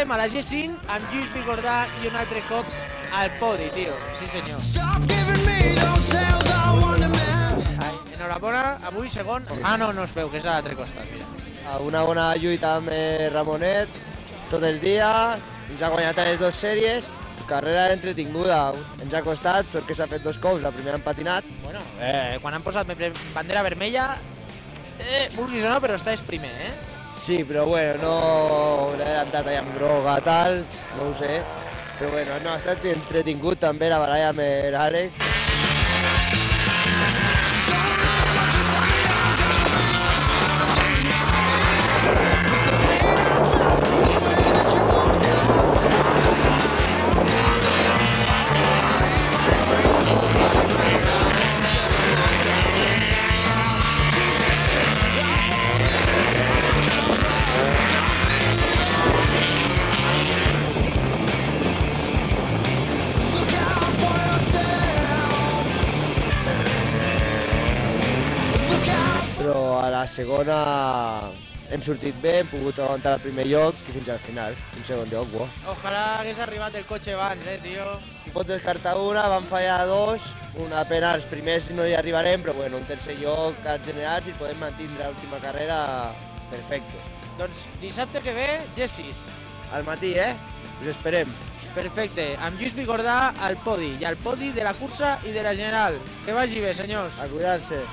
arribem a la G5 amb Lluís Bigordà i un altre cop al podi, tio. Sí, senyor. Enhorabona, avui segon... Ah, no es veu, que és a l'altre costat, mira. Una bona lluita amb Ramonet, tot el dia, ens ha guanyat a les dues sèries, carrera entretinguda, ens ha costat, sort que s'ha fet 2 cops, la primera han patinat. Bueno, quan han posat bandera vermella, vulguis o no, però estàs primer, Sí, però bueno, no l'he adelantat allà amb groga, tal, no ho sé. Però bueno, no, ha estat entretingut també la baralla amb l'Àlex. Però a la segona hem sortit bé, hem pogut aguantar el primer lloc i fins al final, un segon lloc, bo. Ojalà hagués arribat el cotxe abans, tio. Si pot descartar una, van fallar 2, una pena, els primers no hi arribarem, però bueno, un tercer lloc al general, si podem mantindre l'última carrera, perfecte. Doncs dissabte que ve, G6. Al matí, us esperem. Perfecte, amb Lluís Bigordà al podi, i al podi de la cursa i de la general. Que vagi bé, senyors. A cuidar-se.